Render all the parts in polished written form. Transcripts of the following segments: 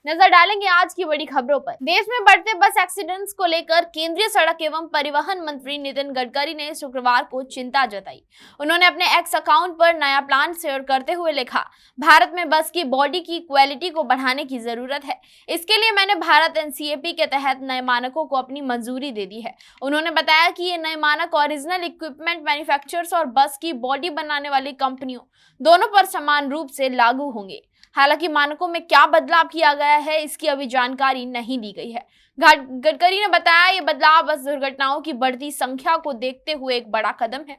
नजर डालेंगे आज की बड़ी खबरों पर। देश में बढ़ते बस एक्सीडेंट्स को लेकर केंद्रीय सड़क एवं परिवहन मंत्री नितिन गडकरी ने शुक्रवार को चिंता जताई। उन्होंने अपने एक्स अकाउंट पर नया प्लान शेयर करते हुए लिखा, भारत में बस की बॉडी की क्वालिटी को बढ़ाने की जरूरत है। इसके लिए मैंने भारत एनसीएपी के तहत नए मानकों को अपनी मंजूरी दे दी है। उन्होंने बताया कि ये नए मानक ओरिजिनल इक्विपमेंट मैन्युफैक्चरर्स और बस की बॉडी बनाने वाली कंपनियों दोनों पर समान रूप से लागू होंगे। हालांकि मानकों में क्या बदलाव किया गया है, इसकी अभी जानकारी नहीं दी गई है। गडकरी ने बताया, ये बदलाव बस दुर्घटनाओं की बढ़ती संख्या को देखते हुए एक बड़ा कदम है,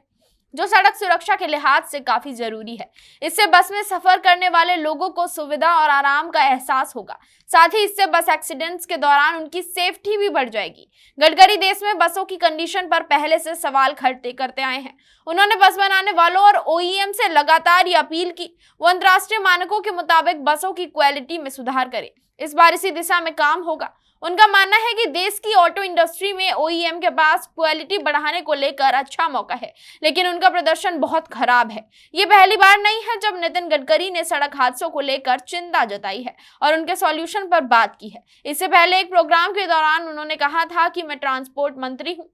जो सड़क सुरक्षा के लिहाज से काफी जरूरी है। इससे बस में सफर करने वाले लोगों को सुविधा और आराम का एहसास होगा। साथ ही इससे बस एक्सीडेंट्स के दौरान उनकी सेफ्टी भी बढ़ जाएगी। गडकरी देश में बसों की कंडीशन पर पहले से सवाल खड़े करते आए हैं। उन्होंने बस बनाने वालों और ओईएम से लगातार ये अपील की, वो अंतर्राष्ट्रीय मानकों के मुताबिक बसों की क्वालिटी में सुधार करे। इस बार इसी दिशा में काम होगा। उनका मानना है कि देश की ऑटो इंडस्ट्री में ओईएम के पास क्वालिटी बढ़ाने को लेकर अच्छा मौका है, लेकिन उनका प्रदर्शन बहुत खराब है। ये पहली बार नहीं है जब नितिन गडकरी ने सड़क हादसों को लेकर चिंता जताई है और उनके सॉल्यूशन पर बात की है। इससे पहले एक प्रोग्राम के दौरान उन्होंने कहा था कि मैं ट्रांसपोर्ट मंत्री हूँ,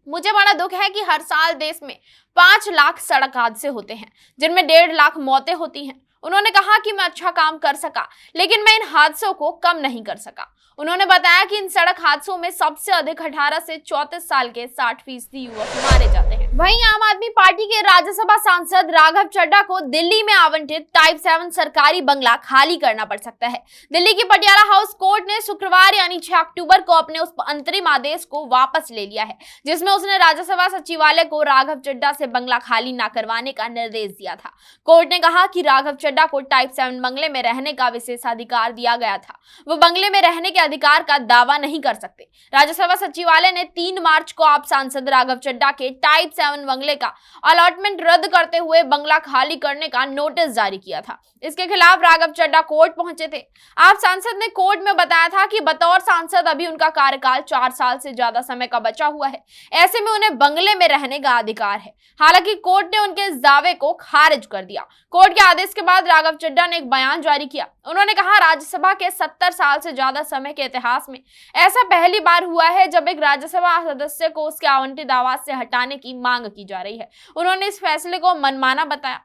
मुझे बड़ा दुख है कि हर साल देश में 5 लाख सड़क हादसे होते हैं, जिनमें 1.5 लाख मौतें होती हैं। उन्होंने कहा कि मैं अच्छा काम कर सका, लेकिन मैं इन हादसों को कम नहीं कर सका। उन्होंने बताया कि इन सड़क हादसों में सबसे अधिक 18 से 34 साल के 60% युवक मारे जाते हैं। वहीं आम आदमी पार्टी के राज्यसभा सांसद राघव चड्ढा को दिल्ली में आवंटित टाइप 7 सरकारी बंगला खाली करना पड़ सकता है। दिल्ली की पटियाला हाउस कोर्ट ने शुक्रवार यानी 6 अक्टूबर को अपने उस अंतरिम आदेश को वापस ले लिया है, जिसमें उसने राज्यसभा सचिवालय को राघव चड्ढा से बंगला खाली न करवाने का निर्देश दिया था। कोर्ट ने कहा कि राघव चड्ढा को टाइप 7 बंगले में रहने का विशेषाधिकार दिया गया था। वो बंगले में रहने के अधिकार का दावा नहीं कर सकते। राज्यसभा सचिवालय ने 3 मार्च को आप सांसद राघव चड्ढा के टाइप 7 बंगले का अलॉटमेंट रद्द करते हुए बंगला खाली करने का नोटिस जारी किया था। इसके खिलाफ राघव चड्ढा कोर्ट पहुंचे थे। आप सांसद ने कोर्ट में बताया था कि बतौर सांसद अभी उनका कार्यकाल 4 साल से ज्यादा समय का बचा हुआ है, ऐसे में उन्हें बंगले में रहने का अधिकार है। हालांकि कोर्ट ने उनके इस दावे को खारिज कर दिया। कोर्ट के आदेश के बाद राघव चड्ढा ने एक बयान जारी किया। उन्होंने कहा, राज्यसभा के 70 साल से ज्यादा समय के इतिहास में ऐसा पहली बार हुआ है जब एक राज्यसभा सदस्य को उसके आवंटित आवास से हटाने की मांग की जा रही है। उन्होंने इस फैसले को मनमाना बताया।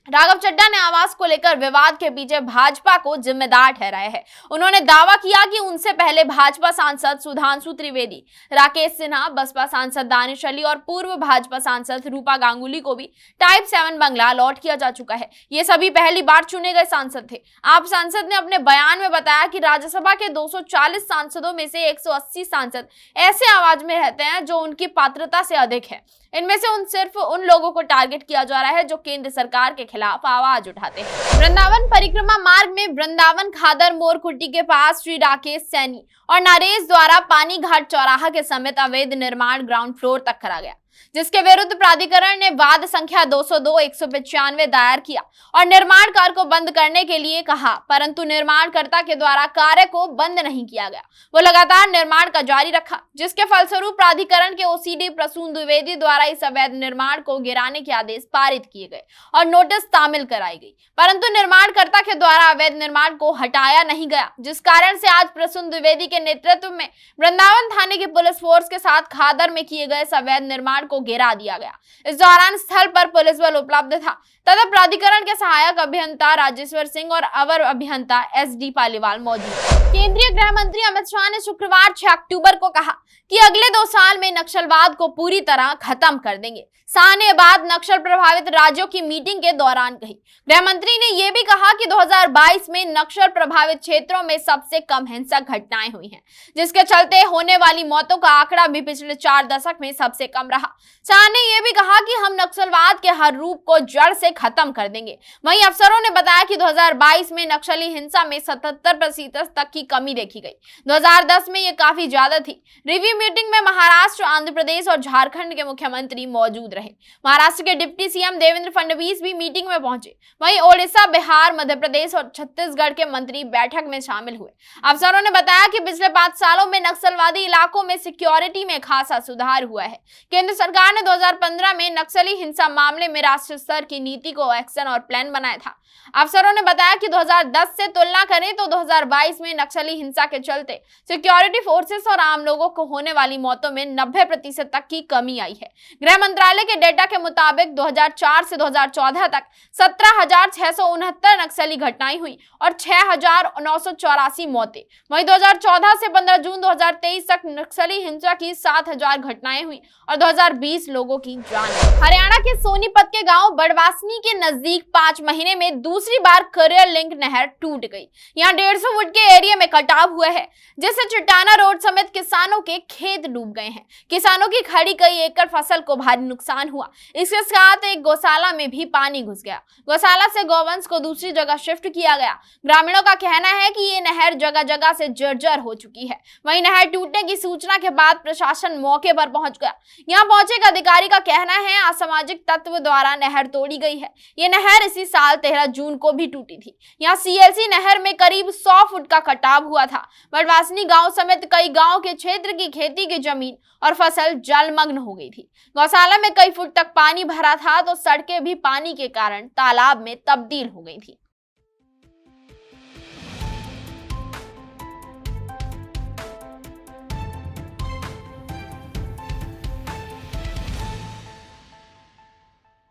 राघव चड्ढा ने आवास को लेकर विवाद के पीछे भाजपा को जिम्मेदार ठहराया है। उन्होंने दावा किया कि उनसे पहले भाजपा सांसद सुधांशु त्रिवेदी, राकेश सिन्हा, बसपा सांसद दानिश अली और पूर्व भाजपा सांसद रूपा गांगुली को भी टाइप 7 बंगला अलॉट किया जा चुका है। ये सभी पहली बार चुने गए सांसद थे। आप सांसद ने अपने बयान में बताया कि राज्यसभा के 240 सांसदों में से 180 सांसद ऐसे आवाज में रहते हैं जो उनकी पात्रता से अधिक है। इनमें से सिर्फ उन लोगों को टारगेट किया जा रहा है जो केंद्र सरकार के खिलाफ आवाज उठाते हैं। वृंदावन परिक्रमा मार्ग में वृंदावन खादर मोर कुट्टी के पास श्री राकेश सैनी और नरेश द्वारा पानी घाट चौराहा के समेत अवैध निर्माण ग्राउंड फ्लोर तक करा गया, जिसके विरुद्ध प्राधिकरण ने वाद संख्या 202/195 दायर किया और निर्माण कार्य को बंद करने के लिए कहा, परंतु निर्माणकर्ता के द्वारा कार्य को बंद नहीं किया गया। वो लगातार निर्माण का जारी रखा, जिसके फलस्वरूप प्राधिकरण के ओसीडी प्रसून द्विवेदी द्वारा इस अवैध निर्माण को गिराने के आदेश पारित किए गए और नोटिस तामील कराई गई, परंतु निर्माणकर्ता के द्वारा अवैध निर्माण को हटाया नहीं गया, जिस कारण से आज प्रसून द्विवेदी के नेतृत्व में वृंदावन थाने की पुलिस फोर्स के साथ खादर में किए गए अवैध निर्माण को गिरा दिया गया। इस दौरान स्थल पर पुलिस बल उपलब्ध था तथा प्राधिकरण के सहायक अभियंता राजेश्वर सिंह और अवर अभियंता SD पालीवाल मौजूद। केंद्रीय गृह मंत्री अमित शाह ने शुक्रवार 6 अक्टूबर को कहा कि अगले 2 साल में नक्सलवाद को पूरी तरह खत्म कर देंगे। शाह ने बात नक्सल प्रभावित राज्यों की मीटिंग के दौरान कही। गृह मंत्री ने यह भी कहा कि 2022 में नक्सल प्रभावित क्षेत्रों में सबसे कम हिंसक घटनाएं हुई हैं, जिसके चलते होने वाली मौतों का आंकड़ा भी पिछले 4 दशक में सबसे कम रहा। शाह ने यह भी कहा कि हम नक्सलवाद के हर रूप को जड़ से खत्म कर देंगे। वहीं अफसरों ने बताया कि 2022 में नक्सली हिंसा में 77% तक की कमी देखी गई। 2010 में यह काफी ज्यादा थी। रिव्यू मीटिंग में महाराष्ट्र, आंध्र प्रदेश और झारखंड के मुख्यमंत्री मौजूद रहे। महाराष्ट्र के डिप्टी सीएम देवेंद्र फडणवीस भी मीटिंग में पहुंचे। वहीं ओडिशा, बिहार, मध्य प्रदेश और छत्तीसगढ़ के मंत्री बैठक में शामिल हुए। अफसरों ने बताया कि पिछले 5 सालों में नक्सलवादी इलाकों में सिक्योरिटी में खासा सुधार हुआ है। केंद्र सरकार ने 2015 में नक्सली हिंसा मामले में राष्ट्रीय स्तर की नीति को एक्शन और प्लान बनाया था। अफसरों ने बताया कि 2010 से तुलना करें तो 2022 में नक्सली हिंसा के चलते सिक्योरिटी फोर्सेस और आम लोगों को होने वाली मौतों में 90% तक की कमी आई है। गृह मंत्रालय के डेटा के मुताबिक 2004 से 2014 तक 17,669 नक्सली घटनाएं हुई और 6,984 मौतें। वहीं 2014 से 15 जून 2023 तक नक्सली हिंसा की 7,000 घटनाएं हुई और 2020 लोगों की जान गई। हरियाणा के सोनीपत के गांव बड़वासनी के नजदीक 5 महीने में दूसरी बार करियर लिंक नहर टूट गई। यहाँ 150 फुट के एरिया में कटाव हुआ है, जिससे चिटाना रोड समेत किसानों के खेत डूब गए हैं। किसानों की खड़ी कई एकड़ फसल को भारी नुकसान हुआ। इसके साथ एक गौशाला में भी पानी घुस गया। गौशाला से गौवंश को दूसरी जगह शिफ्ट किया गया। ग्रामीणों का कहना है कि ये नहर जगह जगह से जर्जर हो चुकी है। वहीं नहर टूटने की सूचना के बाद प्रशासन मौके पर पहुंच गया। यहाँ पहुंचे एक अधिकारी का कहना है असामाजिक तत्व द्वारा नहर तोड़ी गई है। ये नहर इसी साल 13 जून को भी टूटी थी। यहाँ सीएलसी नहर में करीब 100 फुट का कटाव हुआ था। बड़वासनी गांव समेत कई गांव के क्षेत्र की खेती की जमीन और फसल जलमग्न हो गई थी। गौशाला में कई फुट तक पानी भरा था तो सड़कें भी पानी के कारण तालाब में तब्दील हो गई थी।